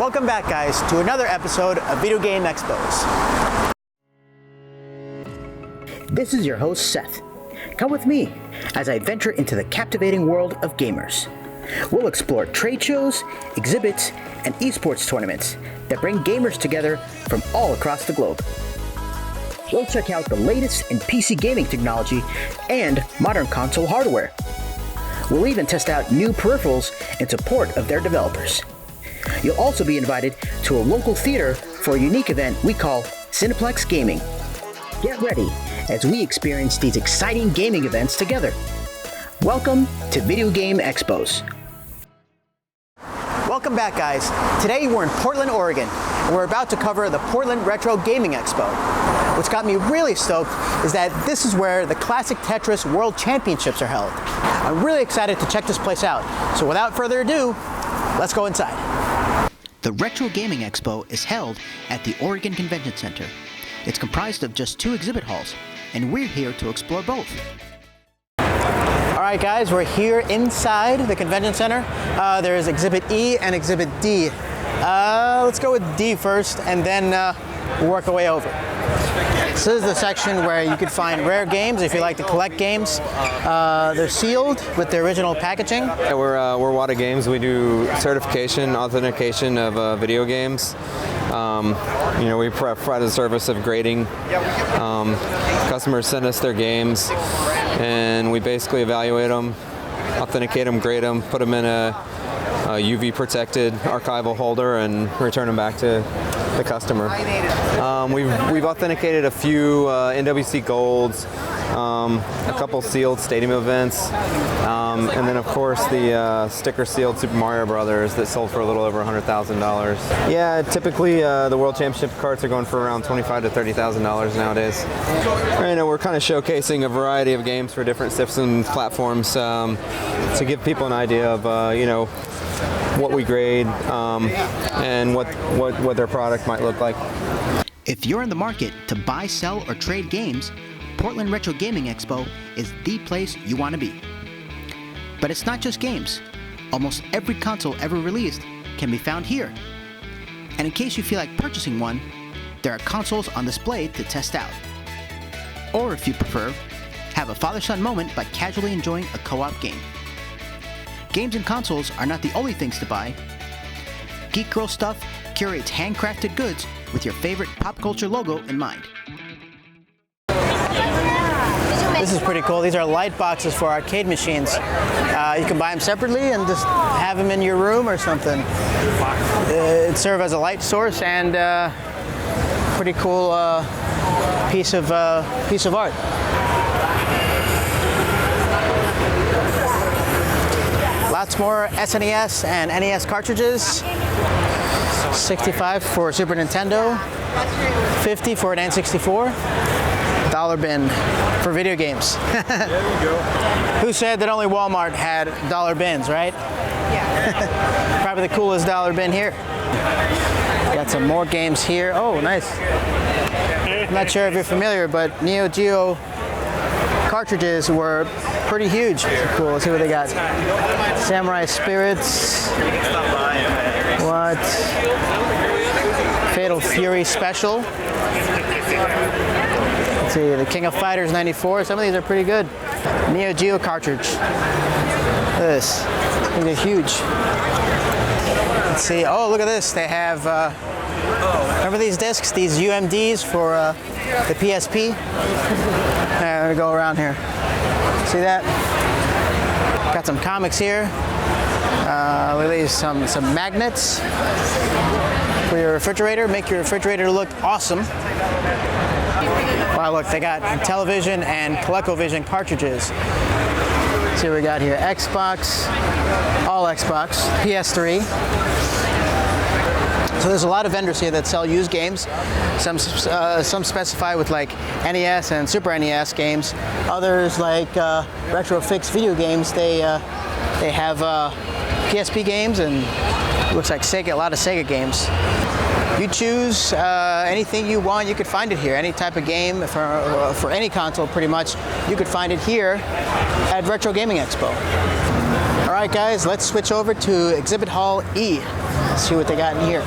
Welcome back, guys, to another episode of Video Game Expos. This is your host, Seth. Come with me as I venture into the captivating world of gamers. We'll explore trade shows, exhibits, and esports tournaments that bring gamers together from all across the globe. We'll check out the latest in PC gaming technology and modern console hardware. We'll even test out new peripherals in support of their developers. You'll also be invited to a local theater for a unique event we call Cineplex Gaming. Get ready as we experience these exciting gaming events together. Welcome to Video Game Expos. Welcome back, guys. Today we're in Portland, Oregon, and we're about to cover the Portland Retro Gaming Expo. What's got me really stoked is that this is where the Classic Tetris World Championships are held. I'm really excited to check this place out. So without further ado, let's go inside. The Retro Gaming Expo is held at the Oregon Convention Center. It's comprised of just 2 exhibit halls, and we're here to explore both. All right, guys, we're here inside the convention center. There's Exhibit E and Exhibit D. Let's go with D first, and then we'll work our way over. This is the section where you could find rare games if you like to collect games. They're sealed with the original packaging. Yeah, we're Wada Games. We do certification, authentication of video games. We provide a service of grading. Customers send us their games, and we basically evaluate them, authenticate them, grade them, put them in a UV protected archival holder, and return them back to the customer. We've authenticated a few NWC Golds, a couple sealed stadium events, and then of course the sticker sealed Super Mario Brothers that sold for a little over $100,000. Yeah, typically the World Championship carts are going for around $25,000 to $30,000 nowadays. We're kind of showcasing a variety of games for different system platforms to give people an idea of what we grade and what their product might look like. If you're in the market to buy, sell, or trade games, Portland Retro Gaming Expo is the place you want to be. But it's not just games. Almost every console ever released can be found here. And in case you feel like purchasing one, there are consoles on display to test out. Or if you prefer, have a father-son moment by casually enjoying a co-op game. Games and consoles are not the only things to buy. Geek Girl Stuff curates handcrafted goods with your favorite pop culture logo in mind. This is pretty cool. These are light boxes for arcade machines. You can buy them separately and just have them in your room or something. It serves as a light source and pretty cool piece of art. Lots more SNES and NES cartridges. 65 for Super Nintendo, 50 for an N64. Dollar bin for video games. There you go. Who said that only Walmart had dollar bins, right? Yeah. Probably the coolest dollar bin here. Got some more games here. Oh, nice. I'm not sure if you're familiar, but Neo Geo cartridges were pretty huge. Cool, let's see what they got. Samurai Spirits. What? Fatal Fury Special. Let's see, the King of Fighters 94. Some of these are pretty good. Neo Geo cartridge. Look at this. These are huge. Let's see. Oh, look at this. They have, remember these discs? These UMDs for the PSP? Let me go around here. See that? Got some comics here. Look at these, some magnets for your refrigerator. Make your refrigerator look awesome. Wow, look, they got television and ColecoVision cartridges. See what we got here. Xbox, all Xbox, PS3. So there's a lot of vendors here that sell used games. Some specify with like NES and Super NES games. Others like Retrofix video games. They have PSP games and looks like Sega, a lot of Sega games. You choose anything you want, you could find it here. Any type of game for any console, pretty much, you could find it here at Retro Gaming Expo. All right, guys, let's switch over to Exhibit Hall E. Let's see what they got in here.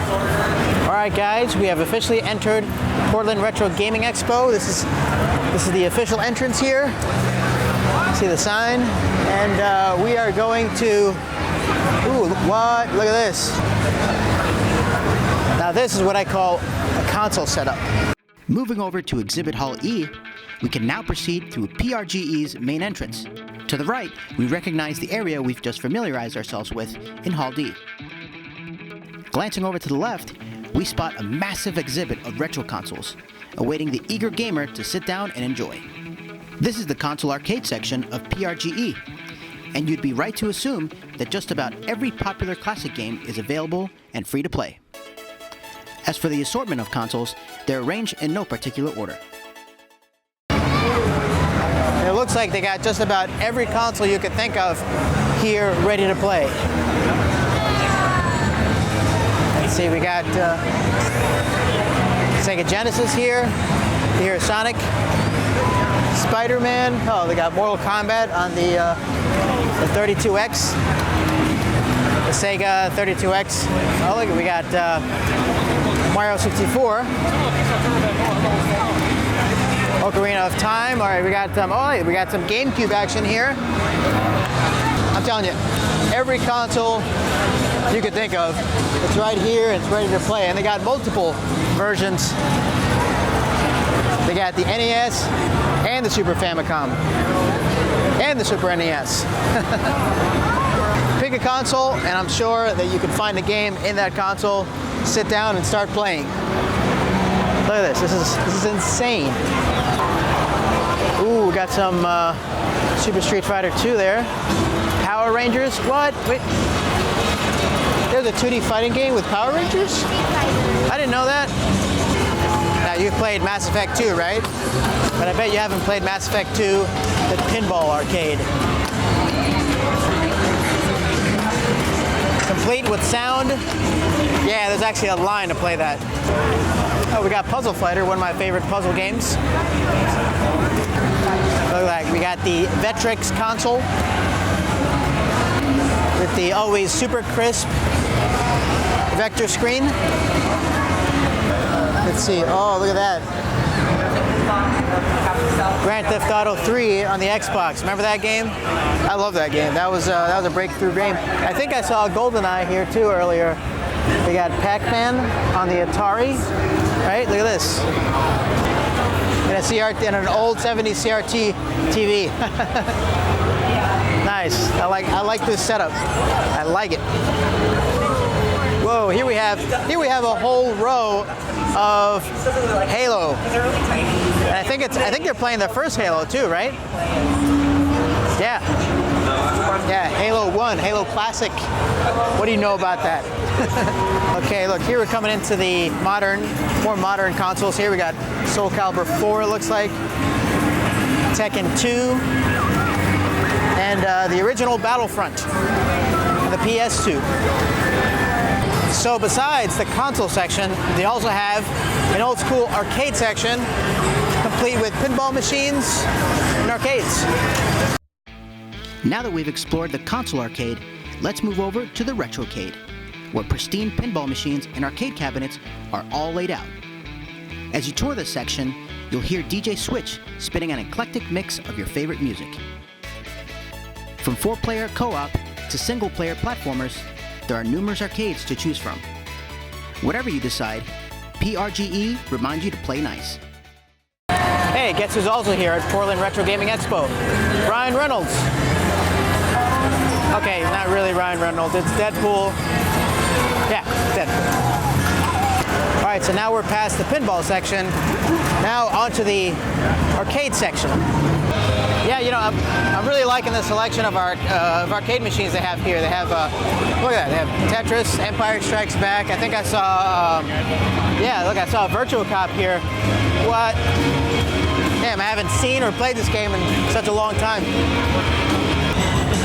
All right, guys, we have officially entered Portland Retro Gaming Expo. This is the official entrance here. See the sign, and we are going to. Ooh, what? Look at this. Now this is what I call a console setup. Moving over to Exhibit Hall E, we can now proceed through PRGE's main entrance. To the right, we recognize the area we've just familiarized ourselves with in Hall D. Glancing over to the left, we spot a massive exhibit of retro consoles, awaiting the eager gamer to sit down and enjoy. This is the console arcade section of PRGE, and you'd be right to assume that just about every popular classic game is available and free to play. As for the assortment of consoles, they're arranged in no particular order. It looks like they got just about every console you could think of here ready to play. Let's see, we got Sega Genesis here. Here's Sonic, Spider-Man. Oh, they got Mortal Kombat on the 32X, the Sega 32X. Oh, look, we got Mario 64. Ocarina of Time. All right, we got we got some GameCube action here. I'm telling you, every console you could think of, it's right here and it's ready to play. And they got multiple versions. They got the NES and the Super Famicom and the Super NES. Pick a console, and I'm sure that you can find a game in that console. Sit down and start playing. Look at this. This is insane. Ooh, we got some Super Street Fighter 2 there. Power Rangers. What? Wait. There's a 2D fighting game with Power Rangers? I didn't know that. Now, you've played Mass Effect 2, right? But I bet you haven't played Mass Effect 2, the pinball arcade. Complete with sound. Yeah, there's actually a line to play that. Oh, we got Puzzle Fighter, one of my favorite puzzle games. Look like we got the Vectrex console with the always super crisp vector screen. Let's see. Oh, look at that. Grand Theft Auto 3 on the Xbox. Remember that game? I love that game. That was a breakthrough game. I think I saw GoldenEye here too earlier. We got Pac-Man on the Atari. Right? Look at this. In an old 70s CRT TV. Nice. I like this setup. I like it. Whoa, here we have a whole row of Halo. And I think they're playing their first Halo too, right? Yeah. Yeah, Halo 1, Halo Classic. What do you know about that? Okay, look, here we're coming into the more modern consoles here. We got Soul Calibur 4, it looks like, Tekken 2, and the original Battlefront, and the PS2. So besides the console section, they also have an old school arcade section, complete with pinball machines and arcades. Now that we've explored the console arcade, let's move over to the retrocade, where pristine pinball machines and arcade cabinets are all laid out. As you tour this section, you'll hear DJ Switch spinning an eclectic mix of your favorite music. From 4-player co-op to single-player platformers, there are numerous arcades to choose from. Whatever you decide, PRGE reminds you to play nice. Hey, guess who's also here at Portland Retro Gaming Expo? Ryan Reynolds. Okay, not really Ryan Reynolds, it's Deadpool. Yeah, Deadpool. All right, so now we're past the pinball section. Now onto the arcade section. Yeah, you know, I'm really liking the selection of arcade machines they have here. They have, look at that, they have Tetris, Empire Strikes Back. I think I saw, yeah, look, I saw a Virtual Cop here. What? Damn, I haven't seen or played this game in such a long time.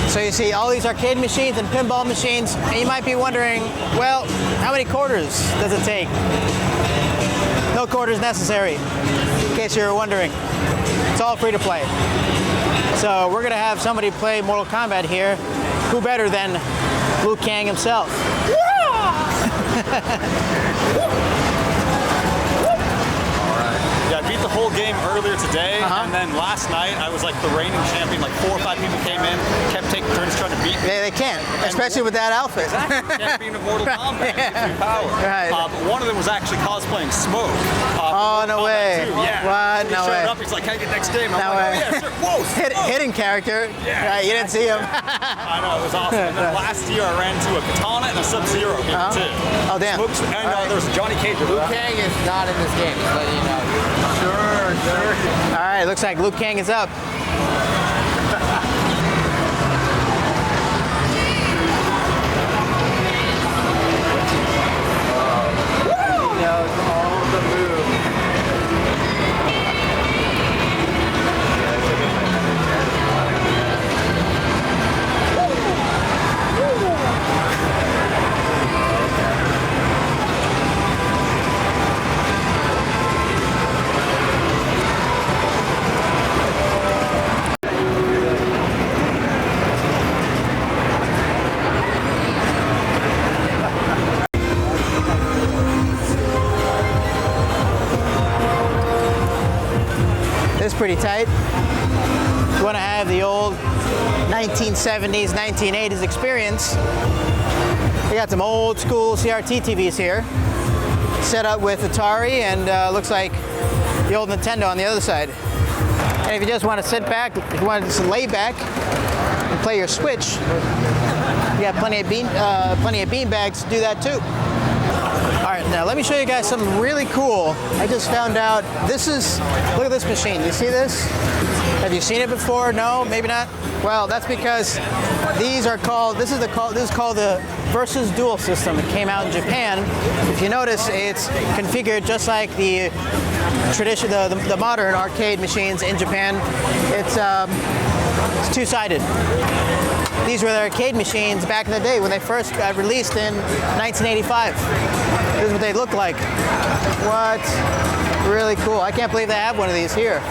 So you see all these arcade machines and pinball machines, and you might be wondering, well, how many quarters does it take? No quarters necessary, in case you were wondering. It's all free to play. So we're gonna have somebody play Mortal Kombat here who better than Liu Kang himself? Yeah, I beat the whole game earlier today, and then last night I was like the reigning champion. Like 4 or 5 people came in, kept taking turns trying to beat me. They can't, especially with that outfit. Exactly. Champion of Mortal Kombat, gives you power. Right. But one of them was actually cosplaying Smoke. Oh, no way. Yeah. What? He No showed way. up, he's like, can I get next game? I'm No like, way. oh yeah, sure. Whoa, Smoke. Hidden character. Yeah. Right, you didn't see him. I know, it was awesome. And then last year I ran into a Katana and a Sub-Zero game too. Oh, damn. Smokes, and there was Johnny Cage. Liu Kang is not in this game, just letting you know. Sure. All right, looks like Liu Kang is up. He knows all the moves. This is pretty tight. If you want to have the old 1970s, 1980s experience, we got some old school CRT TVs here, set up with Atari and looks like the old Nintendo on the other side. And if you just want to sit back, if you want to just lay back and play your Switch, you got plenty of bean bags to do that too. All right, now let me show you guys something really cool. I just found out look at this machine. You see this? Have you seen it before? No, maybe not. Well, that's because these are called, this is called the Versus Dual system. It came out in Japan. If you notice, it's configured just like the the modern arcade machines in Japan. It's two-sided. These were the arcade machines back in the day when they first got released in 1985. This is what they look like. What? Really cool. I can't believe they have one of these here.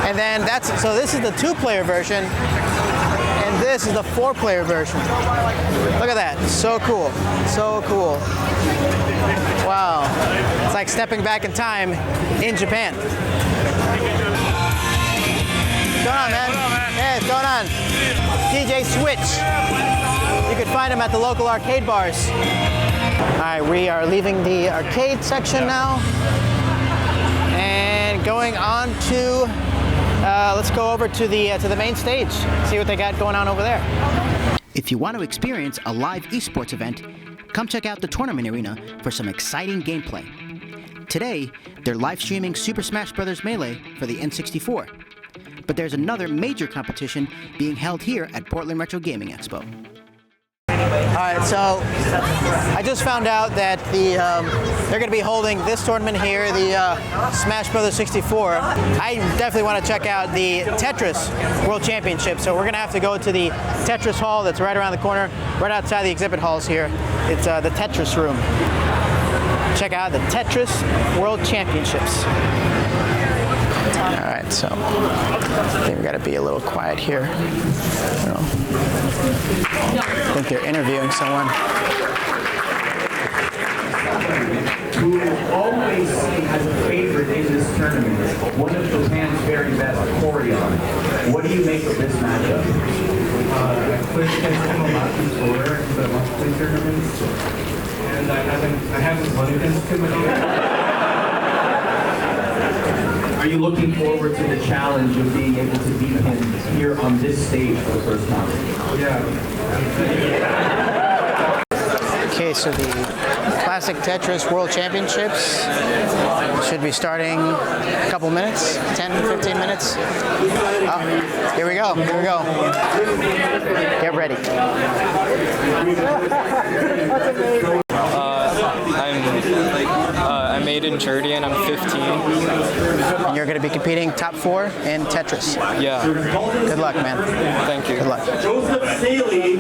And then so this is the 2-player version, and this is the 4-player version. Look at that. So cool. So cool. Wow. It's like stepping back in time in Japan. What's going on, man? Hey, what's going on? DJ Switch. You can find them at the local arcade bars. All right, we are leaving the arcade section now and going on to, let's go over to the main stage, see what they got going on over there. If you want to experience a live esports event, come check out the Tournament Arena for some exciting gameplay. Today, they're live streaming Super Smash Bros. Melee for the N64. But there's another major competition being held here at Portland Retro Gaming Expo. All right, so I just found out that they're going to be holding this tournament here, the Smash Bros. 64. I definitely want to check out the Tetris World Championship, so we're going to have to go to the Tetris Hall that's right around the corner, right outside the exhibit halls here. It's the Tetris room. Check out the Tetris World Championships. All right, so I think we got to be a little quiet here. I think they're interviewing someone. Who always has a favorite in this tournament, one of Japan's very best, Corion. What do you make of this matchup? I've played against him a lot before in the monthly tournaments, and I haven't won against him again. Are you looking forward to the challenge of being able to beat him here on this stage for the first time? Yeah. Okay, so the Classic Tetris World Championships should be starting a couple minutes, 10, 15 minutes. Oh, here we go, here we go. Get ready. I'm Aiden Jurdy and I'm 15. And you're going to be competing top 4 in Tetris. Yeah. Good luck, man. Thank you. Good luck. Joseph Saley.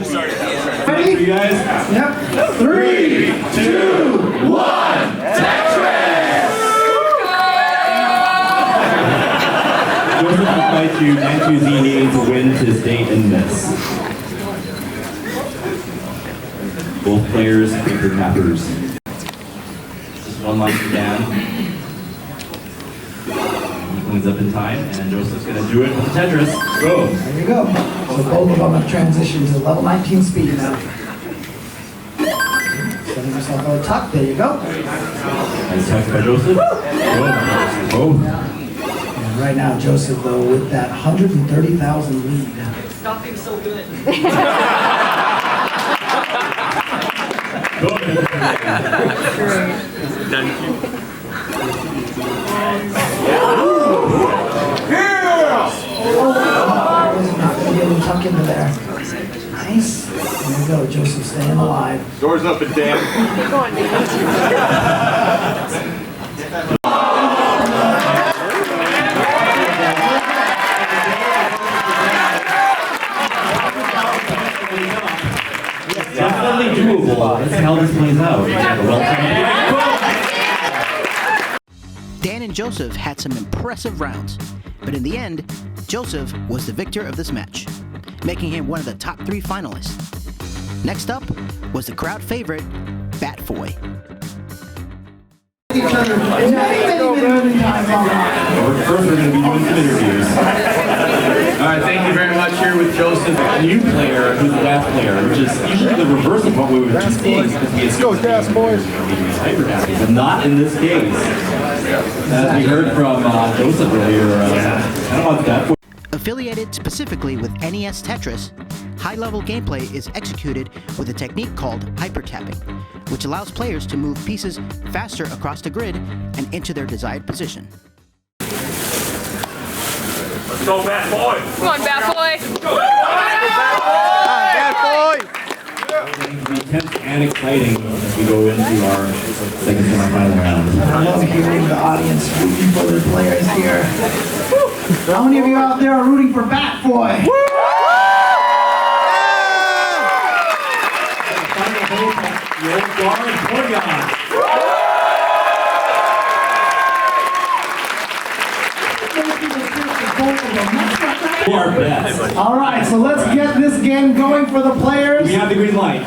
Ready, you guys? Yep. 3, 2, 1, Tetris! Joseph invites you and Zini to win to stay in this. Both players with their tappers. Just one line for Dan. He cleans up in time, and Joseph's gonna do it with the Tetris. Go! There you go. So both of them have transitioned to level 19 speed now. Setting yourself on a tuck. There you go. Nice tuck by Joseph. Both. And right now, Joseph, though, with that 130,000 lead. Stop being so good. Thank you. Wasn't not going to be able to tuck into there. Nice. There you go, Joseph staying alive. Doors open, Dan. Go on, Dan. Definitely doable. Let's see how this plays out. Dan and Joseph had some impressive rounds, but in the end, Joseph was the victor of this match, making him one of the top 3 finalists. Next up was the crowd favorite, Batboy. First, we're going to be doing some interviews. All right, thank you very much. Here with Joseph, a new player who's a last player, which is usually the reverse of what we were just seeing. Let's go, Gas Boys! But not in this case. As we heard from Joseph earlier, I don't want that. Affiliated specifically with NES Tetris, high-level gameplay is executed with a technique called hyper-tapping, which allows players to move pieces faster across the grid and into their desired position. Let's go, Bat Boy! Come on, Bat Boy! Go, Bat Boy! It's going to be tense and exciting as we go into our second semifinal round. I love hearing the audience rooting for their players here. How many of you out there are rooting for Batboy? The old guard, Portland. Our best. All right, so let's get this game going for the players. We have the green light.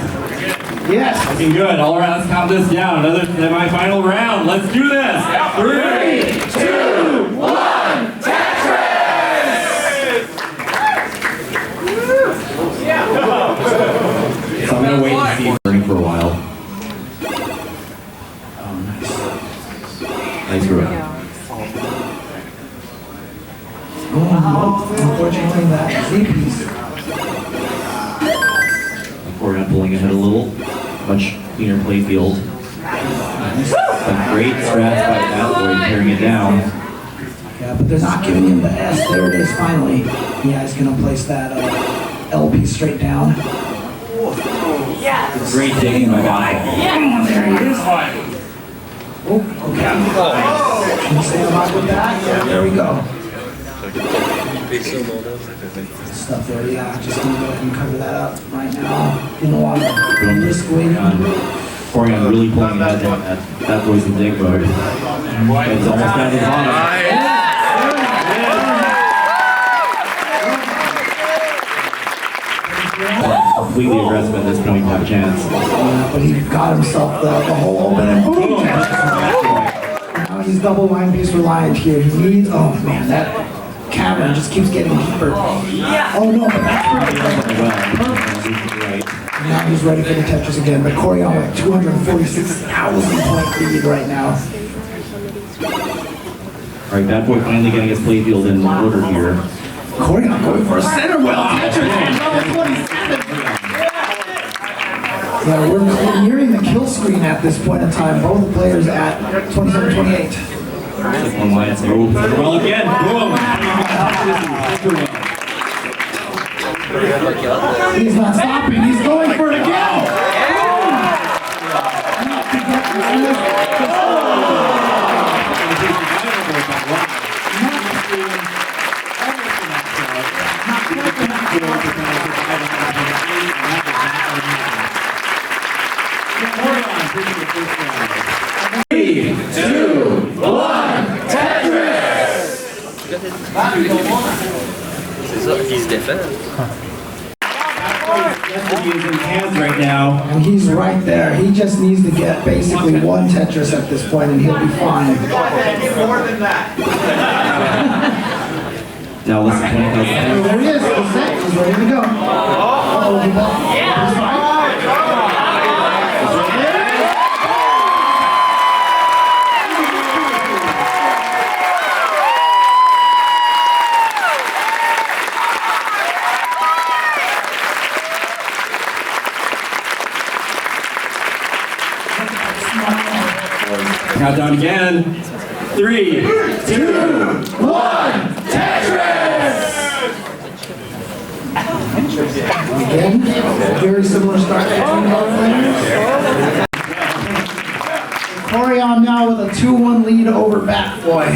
Yes. Looking good. All around, let's count this down. Another semi-final round. Let's do this. 3, 2, 1, Tetris! So I'm gonna wait and see burning for a while. Oh, nice. Nice round. Oh, unfortunately, that Z-piece. Portland pulling ahead a little. Much cleaner play field. Some great strats by Batboy tearing it down. Yeah, but they're not giving him the S. There it is, finally. Yeah, he's going to place that LP straight down. Yes! Great digging by Batboy. Yeah, there he is. Oh, okay. Can you stay alive with that? Yeah, there we go. Stuff there, yeah. Just going to go ahead and cover that up right now. Didn't want to risk waiting. Portland really pulling ahead at Batboy's in dig mode. It's almost down to the bottom. Completely aggressive at this point to have a chance. Yeah, but he got himself the hole open and boom! Now he's double line piece reliant here. He needs, oh man, that cavern just keeps getting deeper. Oh no, but that's perfect. Now he's ready for the Tetris again, but Corion with 246,000 point lead right now. Alright, Batboy finally getting his playfield in order here. Corion going for a center well. Tetris on level 27. Yeah, we're nearing the kill screen at this point in time. Both players at 27-28. One line, so well again, boom! He's not stopping, he's going for it again! Three, 2, 1, Tetris! He's different. He is in hands right now. And he's right there. He just needs to get basically one Tetris at this point and he'll be fine. More than that. Now listen, 20,000. There he is. He's set. He's ready to go. Uh-oh, the ball. Countdown again. 3, 2, 1, Tetris! Again, very similar start between both players. Corian now with a 2-1 lead over Bat Boy.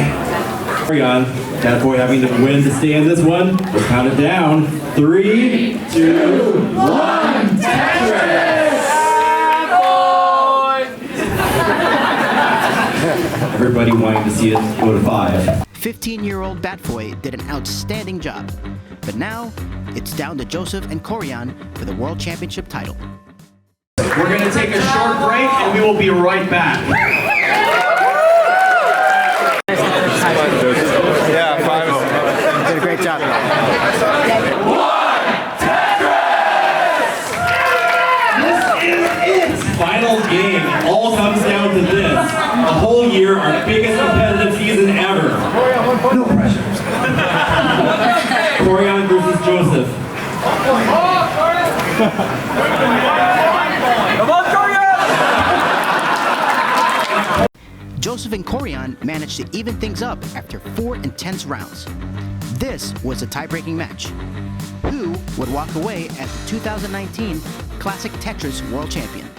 Corian, Bat Boy having to win to stay in this one. Let's count it down. 3, 2, 1, Tetris! Everybody wanting to see it go to 5. 15-year-old Batboy did an outstanding job, but now it's down to Joseph and Corian for the World Championship title. We're going to take a short break and we will be right back. Yeah, 5. Did a great job. Final game. It all comes down to this. The whole year, our biggest competitive season ever. No pressure. Corian versus Joseph. Come on, Korea! Joseph and Corian managed to even things up after 4 intense rounds. This was a tie-breaking match. Who would walk away as the 2019 Classic Tetris World Champion?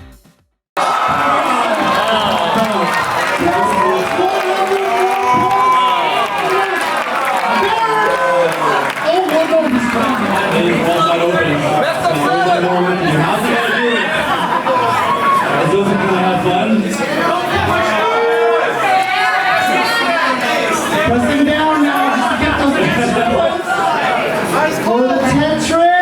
Pressing down now just to get those extra points. For the Tetris!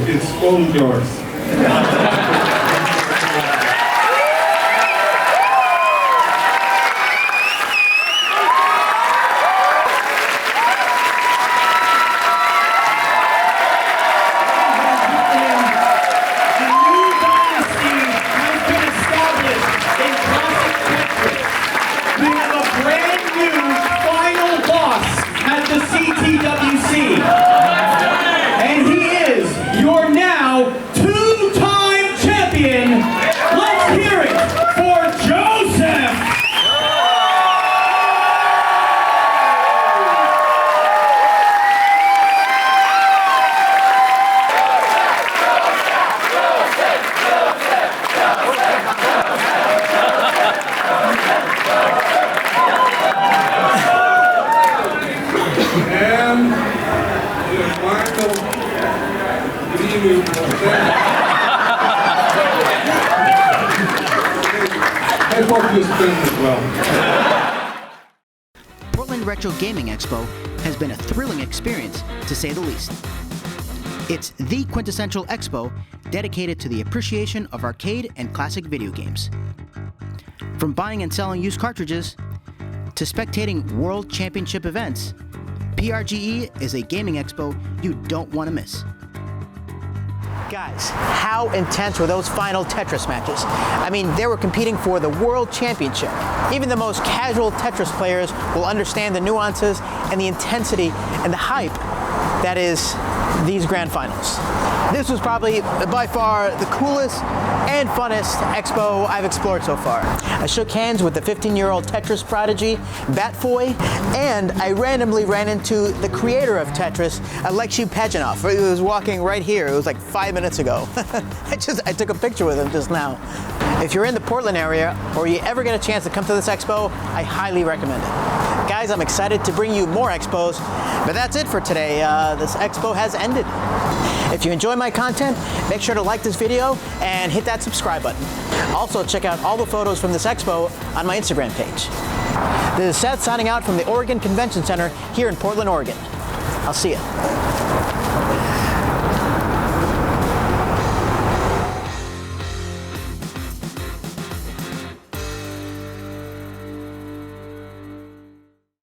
It's all yours. Portland Retro Gaming Expo has been a thrilling experience, to say the least. It's the quintessential expo dedicated to the appreciation of arcade and classic video games. From buying and selling used cartridges to spectating World Championship events, PRGE is a gaming expo you don't want to miss. Guys, how intense were those final Tetris matches? I mean, they were competing for the World Championship. Even the most casual Tetris players will understand the nuances and the intensity and the hype that is these grand finals. This was probably by far the coolest and funnest expo I've explored so far. I shook hands with the 15-year-old Tetris prodigy, Batfoy, and I randomly ran into the creator of Tetris, Alexei Pajinov. He was walking right here. It was like 5 minutes ago. I took a picture with him just now. If you're in the Portland area or you ever get a chance to come to this expo, I highly recommend it. Guys, I'm excited to bring you more expos, but that's it for today. This expo has ended. If you enjoy my content, make sure to like this video and hit that subscribe button. Also, check out all the photos from this expo on my Instagram page. This is Seth signing out from the Oregon Convention Center here in Portland, Oregon. I'll see you.